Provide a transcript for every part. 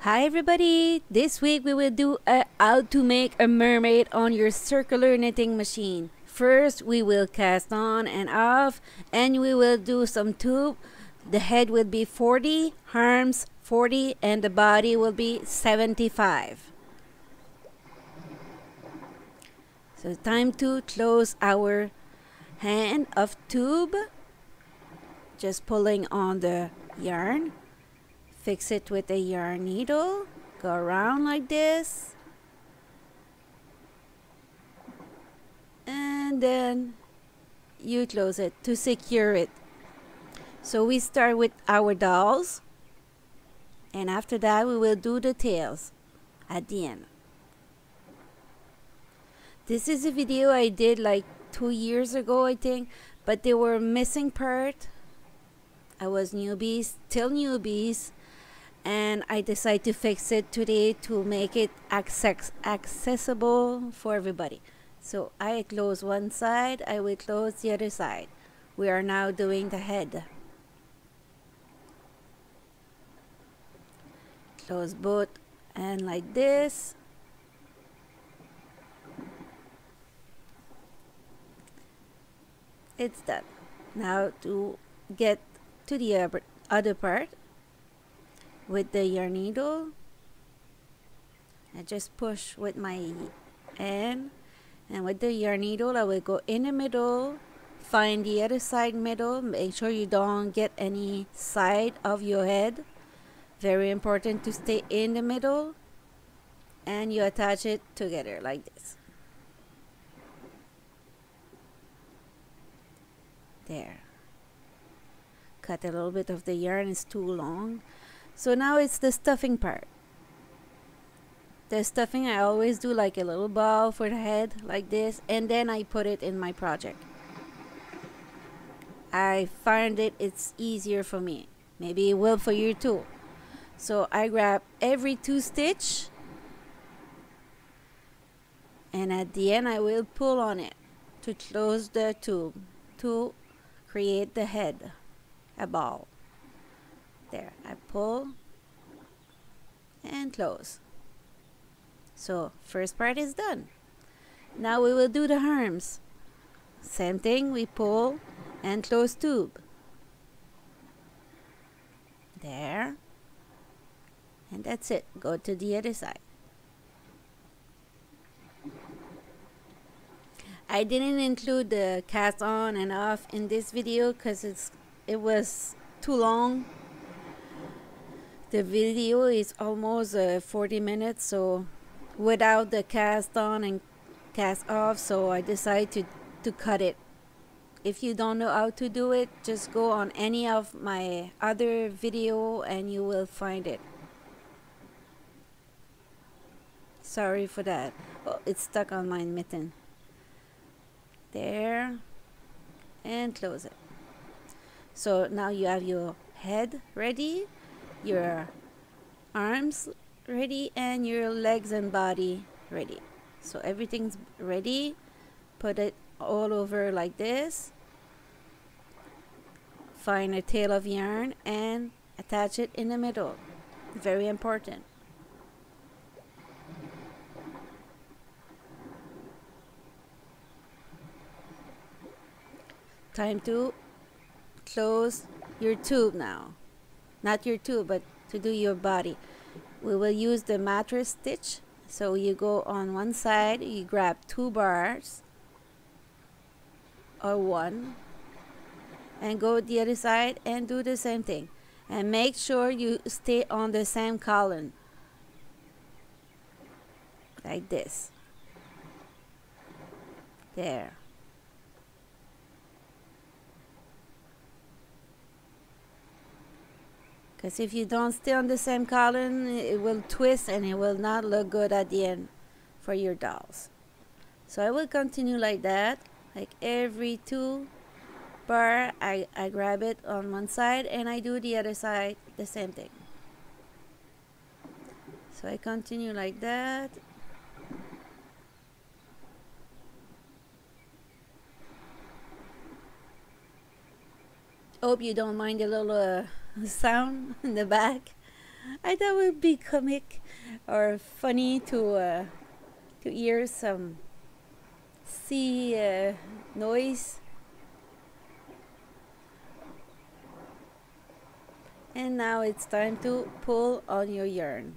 Hi everybody! This week we will do how to make a mermaid on your circular knitting machine. First we will cast on and off and we will do some tube. The head will be 40, arms 40 and the body will be 75. So time to close our hand of tube. Just pulling on the yarn. Fix it with a yarn needle, go around like this, and then you close it to secure it. So we start with our dolls, and after that we will do the tails at the end. This is a video I did like 2 years ago, I think, but they were missing part. I was newbies, still newbies. And I decided to fix it today to make it accessible for everybody. So I close one side, I will close the other side. We are now doing the head. Close both and like this. It's done. Now to get to the other part. With the yarn needle, I just push with my hand, and with the yarn needle I will go in the middle, find the other side middle, make sure you don't get any side of your head. Very important to stay in the middle, and you attach it together like this. There. Cut a little bit of the yarn, it's too long. So now it's the stuffing part. The stuffing I always do like a little ball for the head like this, and then I put it in my project. I find it's easier for me. Maybe it will for you too. So I grab every 2 stitch, and at the end I will pull on it to close the tube to create the head, a ball. There, I pull and close. So first part is done. Now we will do the arms. Same thing, we pull and close tube. There. And that's it. Go to the other side. I didn't include the cast on and off in this video because it was too long. The video is almost 40 minutes, so without the cast on and cast off, so I decided to cut it. If you don't know how to do it, just go on any of my other video and you will find it. Sorry for that. Oh, it's stuck on my mitten. There. And close it. So now you have your head ready, your arms ready, and your legs and body ready. So everything's ready. Put it all over like this. Find a tail of yarn and attach it in the middle. Very important. Time to close your tube now. Not your tube, but to do your body. We will use the mattress stitch. So you go on one side, you grab 2 bars or 1 and go the other side and do the same thing. And make sure you stay on the same column. Like this. There. Because if you don't stay on the same column, it will twist and it will not look good at the end for your dolls. So I will continue like that. Like every 2 bar, I grab it on one side and I do the other side the same thing. So I continue like that. Hope you don't mind a little sound in the back. I thought it would be comic or funny to hear some sea noise. And now it's time to pull on your yarn.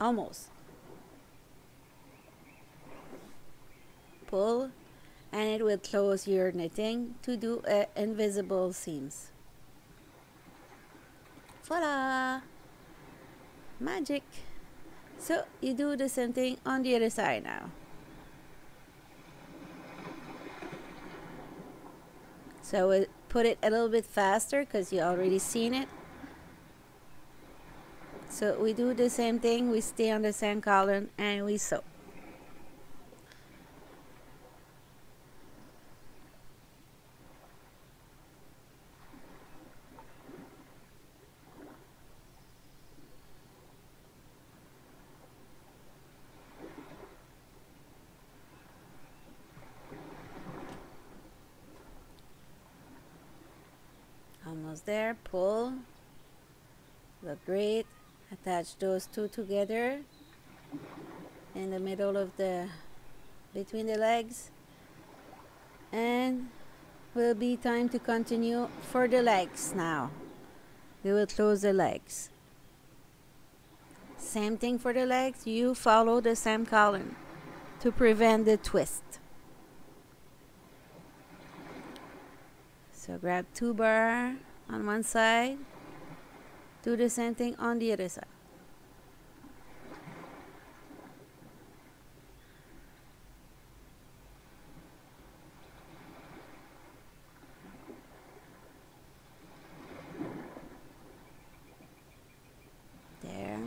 Almost. Pull, and it will close your knitting to do invisible seams. Voila! Magic! So you do the same thing on the other side now. So we'll put it a little bit faster because you already seen it. So we do the same thing, we stay on the same column and we sew. Almost there, pull, look great. Attach those two together in the middle of between the legs, and will be time to continue for the legs now. We will close the legs. Same thing for the legs, you follow the same column to prevent the twist. So grab 2 bar on one side, do the same thing on the other side. There.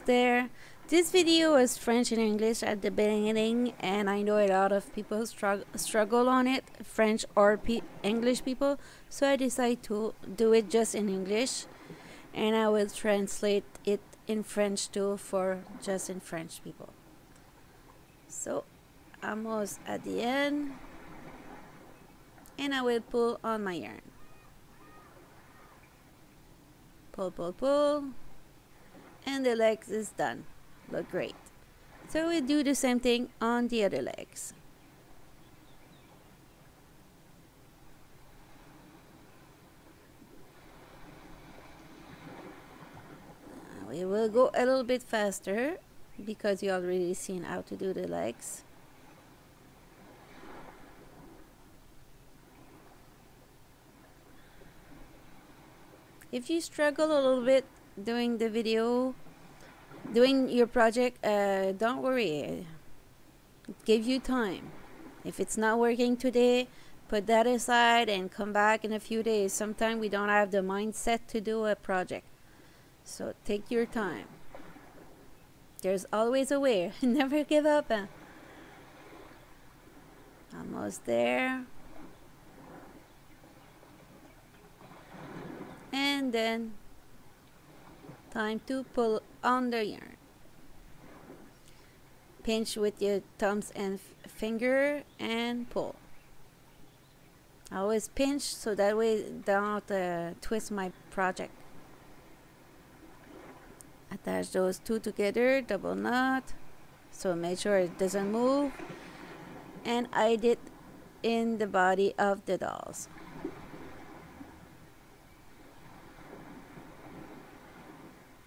There. This video was French and English at the beginning, and I know a lot of people struggle on it, French or English people, so I decided to do it just in English, and I will translate it in French too for just in French people. So almost at the end, and I will pull on my yarn. Pull, pull, pull. And the legs is done. Look great. So we do the same thing on the other legs. We will go a little bit faster because you already seen how to do the legs. If you struggle a little bit doing the video, doing your project, don't worry, give you time. If it's not working today, put that aside and come back in a few days. Sometimes we don't have the mindset to do a project, so take your time. There's always a way. Never give up. Almost there. And then time to pull on the yarn. Pinch with your thumbs and finger and pull. Always pinch so that way don't twist my project. Attach those two together, double knot, so make sure it doesn't move, and hide it in the body of the dolls.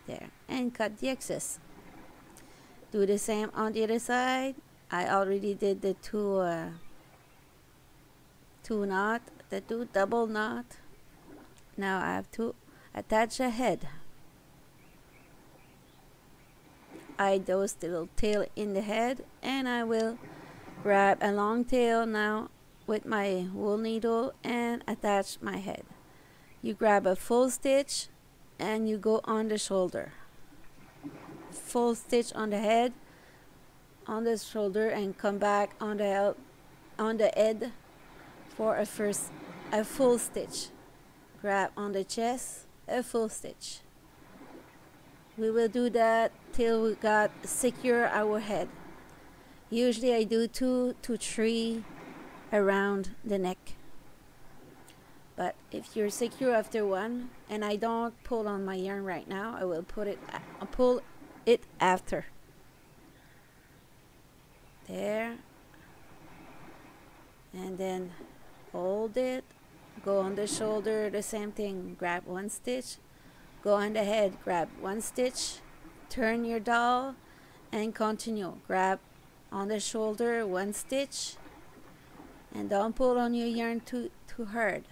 There, and cut the excess. Do the same on the other side. I already did the two knot, the two double knot. Now I have to attach a head. Hide those little tail in the head, and I will grab a long tail now with my wool needle and attach my head. You grab a full stitch and you go on the shoulder. Full stitch on the head, on the shoulder, and come back on the head for a full stitch. Grab on the chest, a full stitch. We will do that till we got secure our head. Usually I do 2 to 3 around the neck. But if you're secure after one, and I don't pull on my yarn right now, I will pull it after. There. And then hold it. Go on the shoulder, the same thing. Grab 1 stitch. Go on the head, grab 1 stitch. Turn your doll and continue. Grab on the shoulder 1 stitch. And don't pull on your yarn too hard.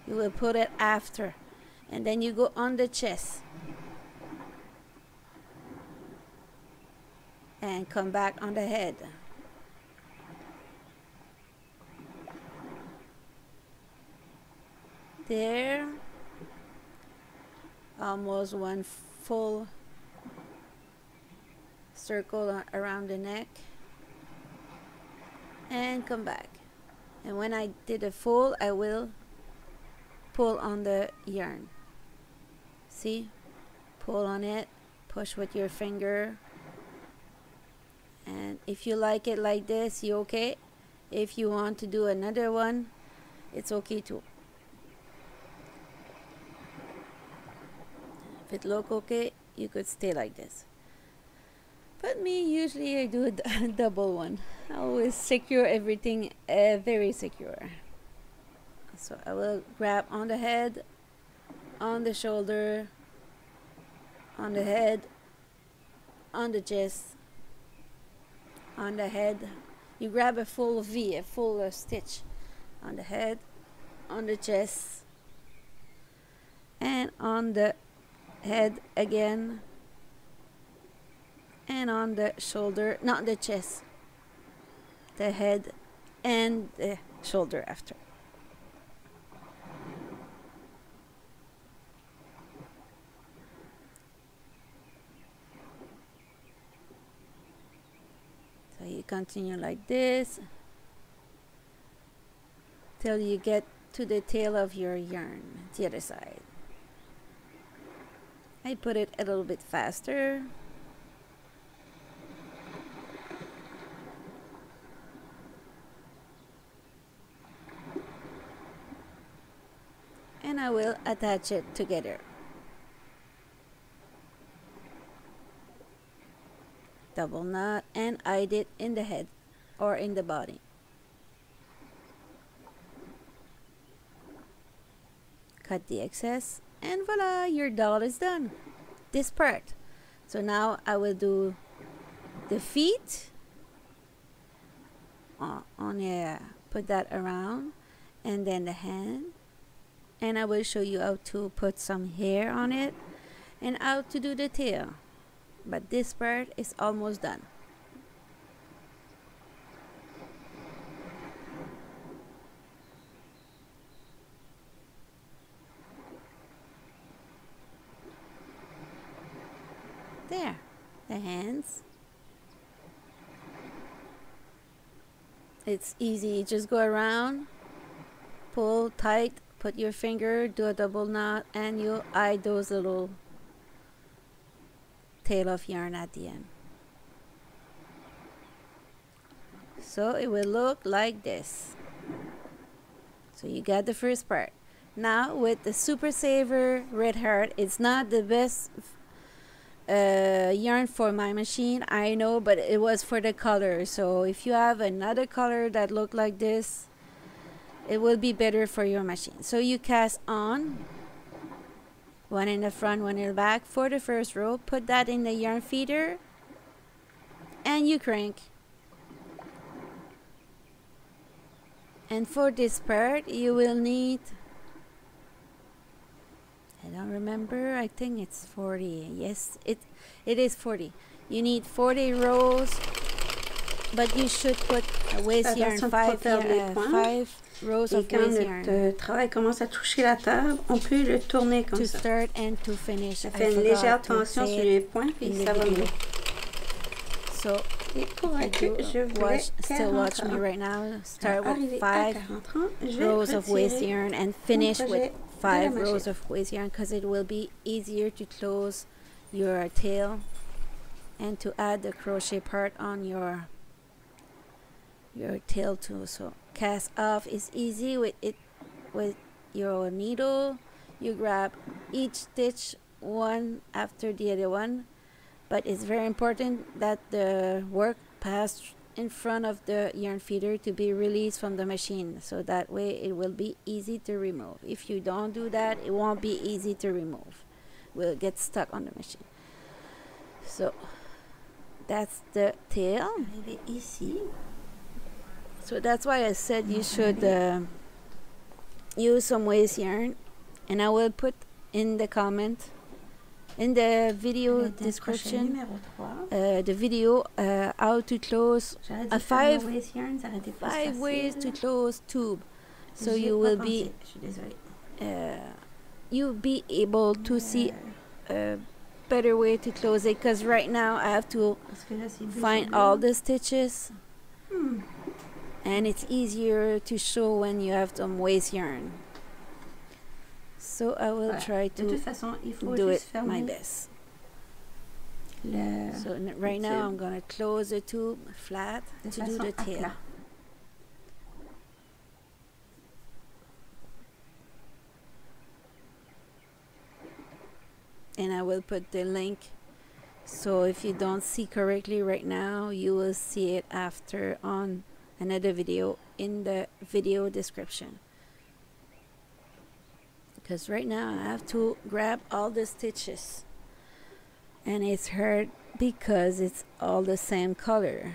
You will put it after. And then you go on the chest. And come back on the head. There. Almost 1 full circle around the neck. And come back. And when I did a full, I will pull on the yarn. See? Pull on it. Push with your finger. And if you like it like this, you okay. If you want to do another one, it's okay too. If it look okay, you could stay like this. But me, usually I do a double one. I always secure everything very secure. So I will grab on the head, on the shoulder, on the head, on the chest, on the head. You grab a full V, a full stitch on the head, on the chest, and on the head again, and on the shoulder, not the chest, the head and the shoulder after. So you continue like this till you get to the tail of your yarn, the other side. I put it a little bit faster. And I will attach it together. Double knot and hide it in the head or in the body. Cut the excess. And voila, your doll is done. This part. So now I will do the feet. Put that around. And then the hand. And I will show you how to put some hair on it. And how to do the tail. But this part is almost done. There, the hands. It's easy, just go around, pull tight, put your finger, do a double knot, and you hide those little tail of yarn at the end. So it will look like this. So you got the first part. Now with the Super Saver Red Heart, it's not the best yarn for my machine, I know, but it was for the color. So if you have another color that look like this, it will be better for your machine. So you cast on, one in the front, one in the back for the first row, put that in the yarn feeder, and you crank. And for this part you will need, I don't remember, I think it's 40. Yes, it is 40. You need 40 rows, but you should put a waste yarn, 5 rows of waste yarn. Quand notre travail commence à toucher la table, on peut le tourner comme ça. To start and to finish. Ça fait une légère tension sur les points, puis ça va mieux. So, still watch me right now. Start with 5 rows of waste yarn and finish with 5 rows of waste yarn, because it will be easier to close your tail and to add the crochet part on your tail too. So cast off is easy with it. With your needle, you grab each stitch one after the other one, but it's very important that the work pass in front of the yarn feeder to be released from the machine, so that way it will be easy to remove. If you don't do that, it won't be easy to remove. Will get stuck on the machine. So that's the tail. Arrivé ici. So that's why I said you should use some waste yarn, and I will put in the comment, in the video description, the video how to close a 5 ways to close tube. So you will be you'll be able to see a better way to close it, because right now I have to find all the stitches, and it's easier to show when you have some waste yarn. So I will try to do it my best. So right now I'm going to close the tube flat to do the tail. And I will put the link, so if you don't see correctly right now, you will see it after on another video in the video description. Because right now I have to grab all the stitches, and it's hard because it's all the same color.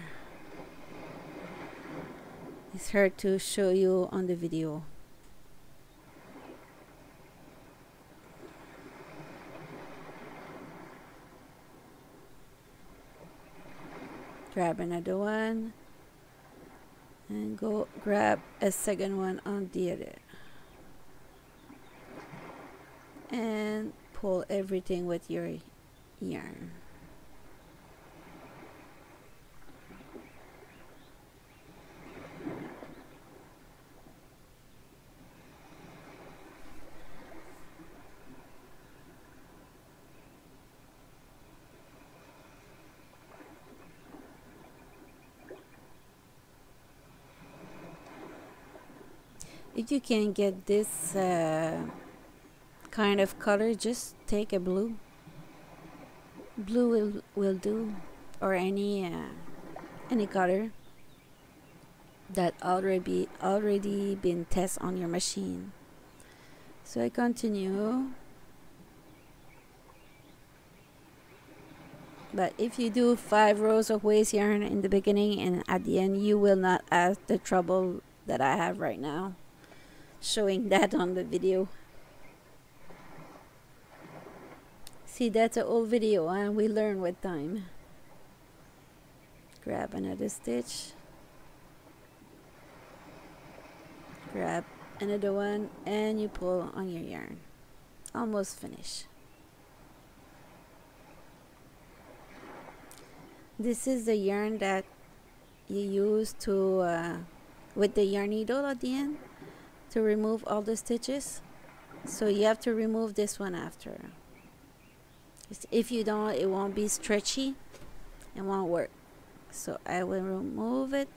It's hard to show you on the video. Grab another one and go grab a second one on the other, and pull everything with your yarn. If you can get this kind of color, just take a blue. Blue will do, or any color that already been tested on your machine. So I continue. But if you do 5 rows of waste yarn in the beginning and at the end, you will not have the trouble that I have right now, showing that on the video. See, that's an old video, and we learn with time. Grab another stitch, grab another one, and you pull on your yarn. Almost finished. This is the yarn that you use to with the yarn needle at the end to remove all the stitches. So you have to remove this one after. If you don't, it won't be stretchy and won't work. So I will remove it.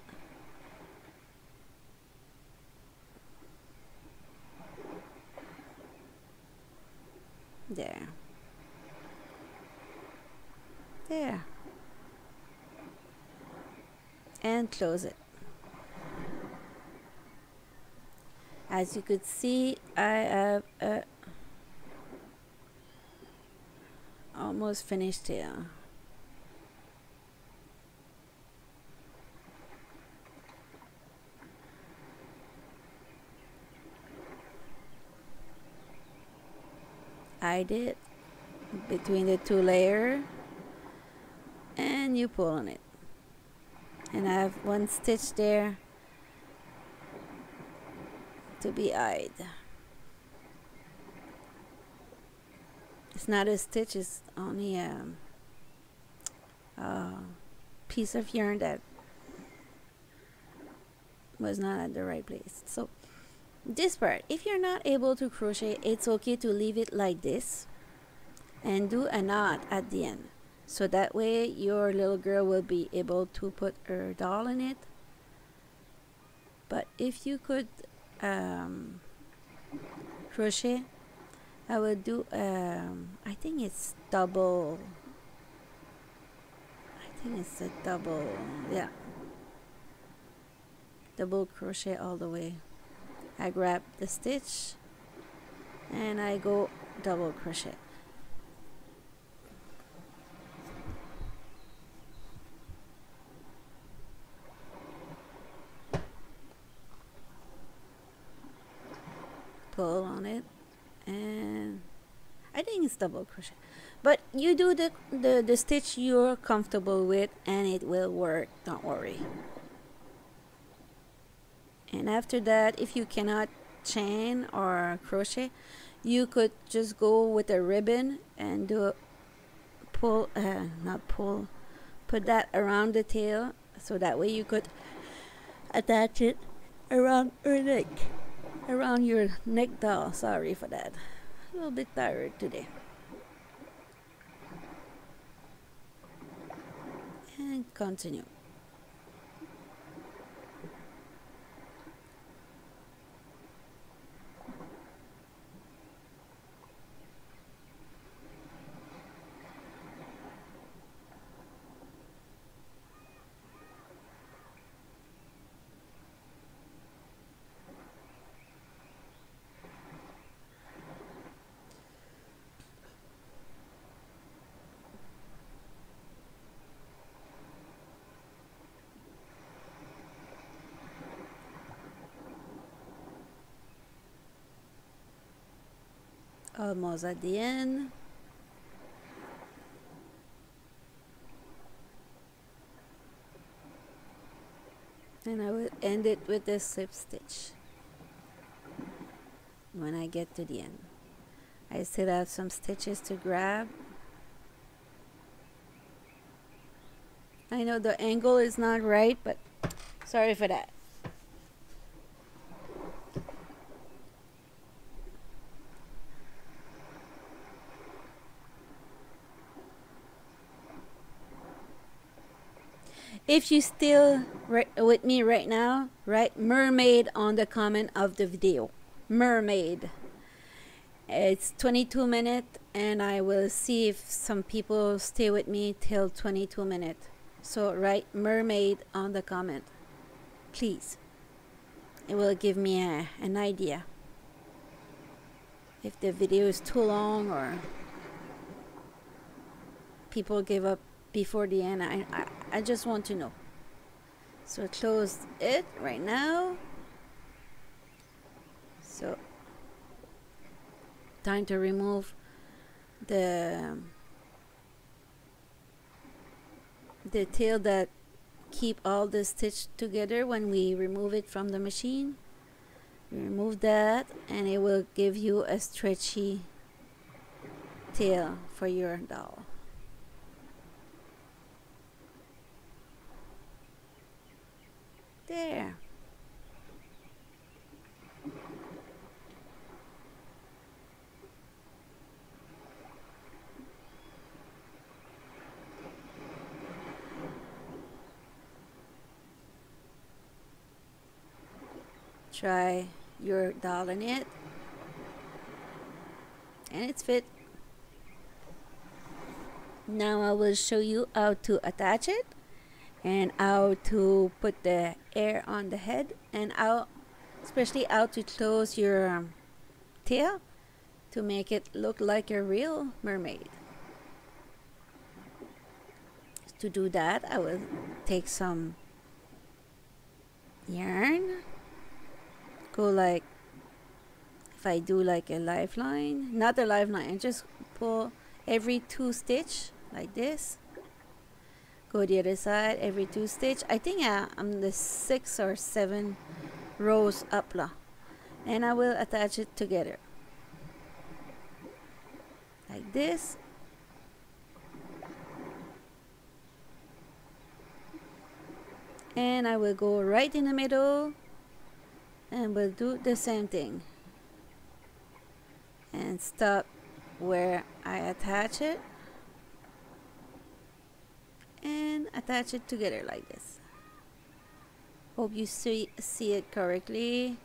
There. There. And close it. As you could see, I have a almost finished here. I did between the 2 layers, and you pull on it, and I have 1 stitch there to be eyed. It's not a stitch, it's only a piece of yarn that was not at the right place. So this part, if you're not able to crochet, it's okay to leave it like this and do a knot at the end, so that way your little girl will be able to put her doll in it. But if you could crochet, I would do I think it's double, I think it's a double, yeah, double crochet all the way. I grab the stitch and I go double crochet. Pull on it, and I think it's double crochet, but you do the stitch you're comfortable with and it will work, don't worry. And after that, if you cannot chain or crochet, you could just go with a ribbon and do a pull, not pull, put that around the tail, so that way you could attach it around your neck, around your neck doll. Sorry for that, a little bit tired today. And continue. Almost at the end. And I will end it with a slip stitch when I get to the end. I still have some stitches to grab. I know the angle is not right, but sorry for that. If you still with me right now, write mermaid on the comment of the video. Mermaid. It's 22 minutes, and I will see if some people stay with me till 22 minutes. So write mermaid on the comment, please. It will give me an idea if the video is too long or people give up before the end. I just want to know. So close it right now. So time to remove the tail that keep all the stitch together when we remove it from the machine. Remove that, and it will give you a stretchy tail for your doll. There. Try your doll in it, and it's fit. Now I will show you how to attach it and how to put the air on the head, and how, especially how to close your tail to make it look like a real mermaid. To do that, I will take some yarn, go like, if I do like a lifeline, not a lifeline, and just pull every 2 stitch like this. Go the other side every 2 stitch. I think I'm the 6 or 7 rows up lah, and I will attach it together like this. And I will go right in the middle, and we'll do the same thing and stop where I attach it and attach it together like this. Hope you see it correctly,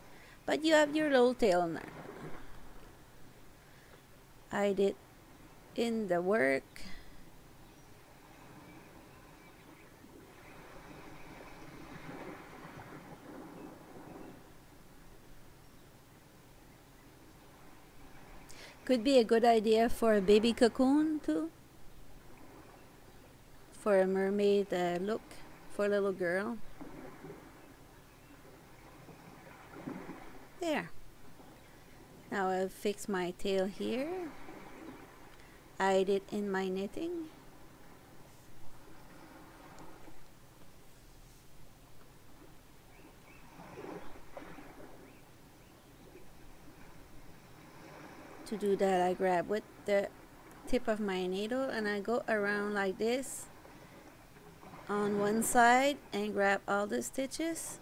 but you have your little tail now. I did in the work. Could be a good idea for a baby cocoon too, for a mermaid look for a little girl. There. Now I'll fix my tail here. Hide it in my knitting. To do that, I grab with the tip of my needle and I go around like this on one side and grab all the stitches,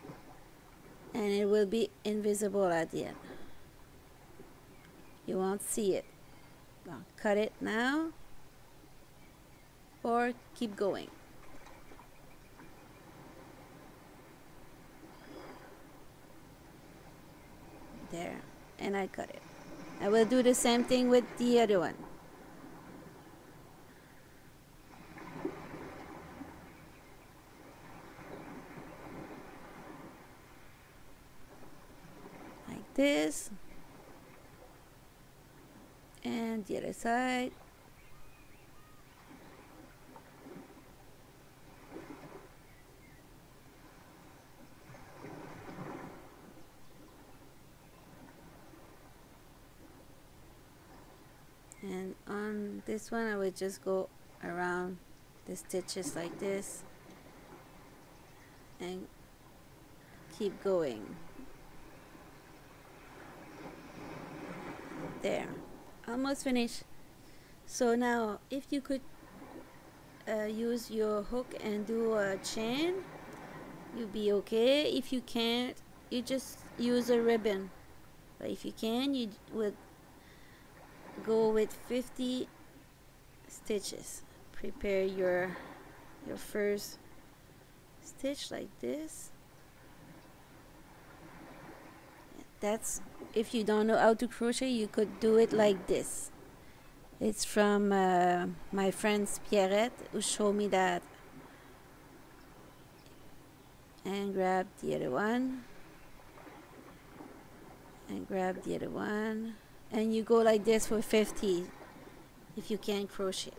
and it will be invisible at the end. You won't see it. I'll cut it now or keep going. There, and I cut it. I will do the same thing with the other one. Like this. And the other side. And on this one I would just go around the stitches like this and keep going. There, almost finished. So now if you could use your hook and do a chain, you'll be okay. If you can't, you just use a ribbon, but if you can, you would go with 50 stitches. Prepare your first stitch like this. That's, if you don't know how to crochet, you could do it like this. It's from my friend Pierrette, who showed me that. And grab the other one, and grab the other one, and you go like this for 50 if you can't crochet.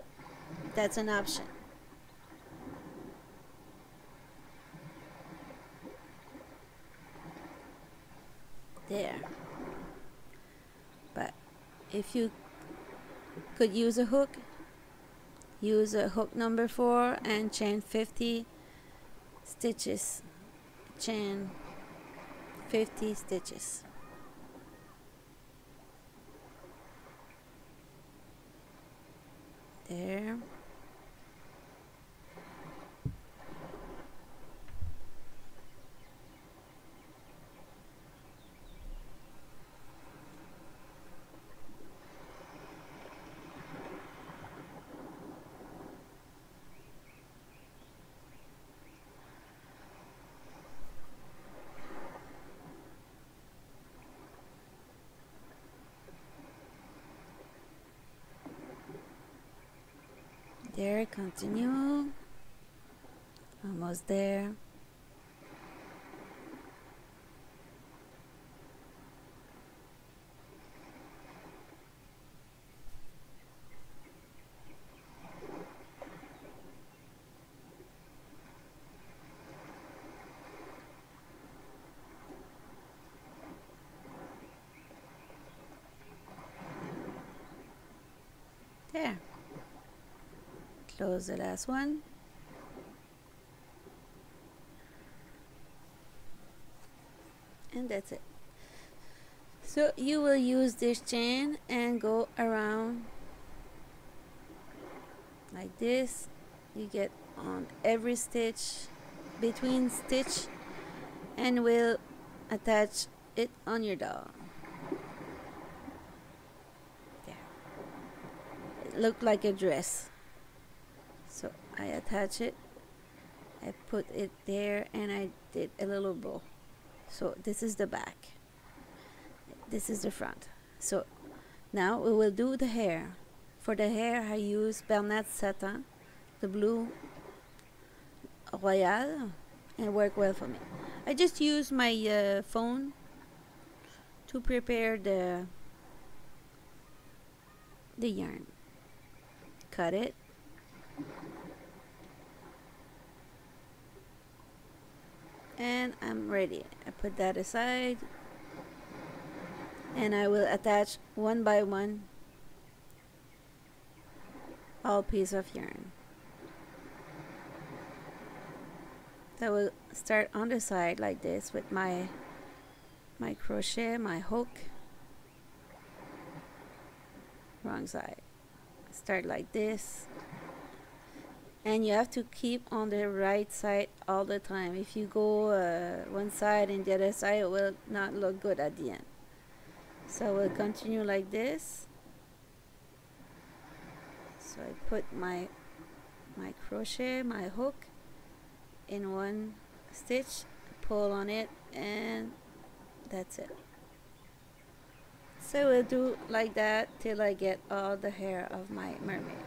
That's an option. There. But if you could use a hook number 4 and chain 50 stitches. Chain 50 stitches. There. There, continue. Almost there. There. Close the last one. And that's it. So you will use this chain and go around like this. You get on every stitch, between stitch, and will attach it on your doll. There. look like a dress. So I attach it, I put it there, and I did a little bow. So this is the back, this is the front. So now we will do the hair. For the hair I use Bernat Satin, the blue Royal, and work well for me. I just use my phone to prepare the yarn. Cut it. And I'm ready. I put that aside, and I will attach one by one all piece of yarn. So I will start on the side like this with my crochet, my hook. Wrong side. Start like this. And you have to keep on the right side all the time. If you go one side and the other side, it will not look good at the end. So we'll continue like this. So I put my crochet, my hook in one stitch, pull on it, and that's it. So we'll do like that till I get all the hair of my mermaid.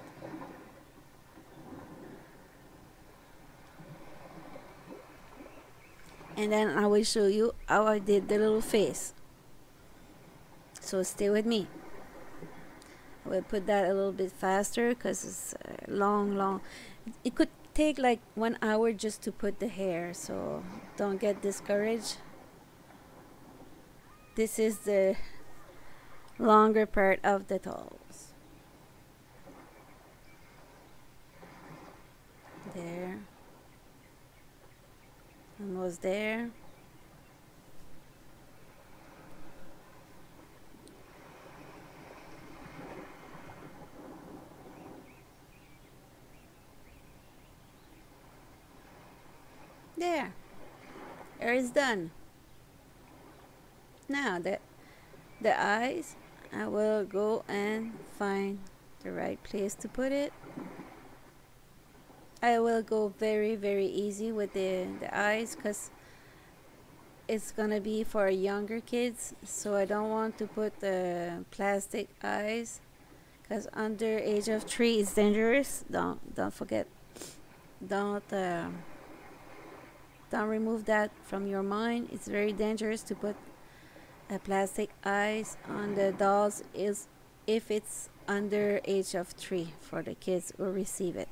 And then I will show you how I did the little face. So stay with me. I will put that a little bit faster because it's long. It could take like 1 hour just to put the hair, so don't get discouraged. This is the longer part of the TOUS. There. Almost there. There. Hair is done. Now the eyes, I will go and find the right place to put it. I will go very easy with the eyes because it's gonna be for younger kids, so I don't want to put the plastic eyes because under age of 3 is dangerous. Don't forget, don't remove that from your mind. It's very dangerous to put a plastic eyes on the dolls is if it's under age of 3 for the kids who receive it.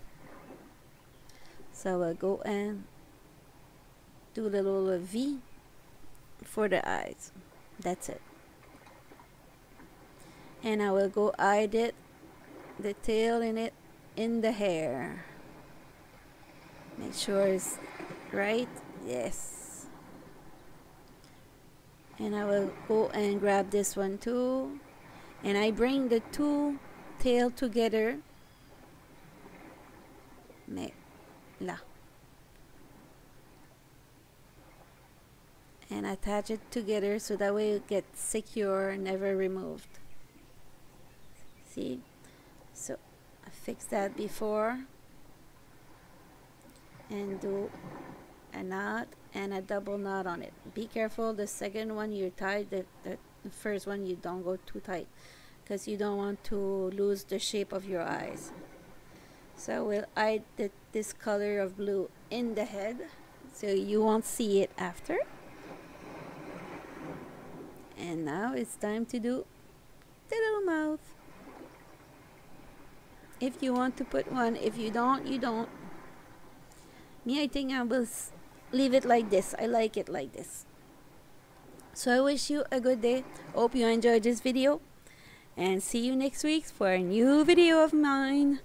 So we'll go and do the little V for the eyes. That's it. And I will go hide it, the tail in it, in the hair. Make sure it's right. Yes. And I will go and grab this one too. And I bring the two tail together. Là. And attach it together so that way it gets secure, never removed. See? So I fixed that before. And do a knot and a double knot on it. Be careful, the second one you tie, the first one you don't go too tight because you don't want to lose the shape of your eyes. So we'll hide this color of blue in the head so you won't see it after. And now it's time to do the little mouth. If you want to put one, if you don't, you don't. Me, I think I will leave it like this. I like it like this. So I wish you a good day. Hope you enjoyed this video. And see you next week for a new video of mine.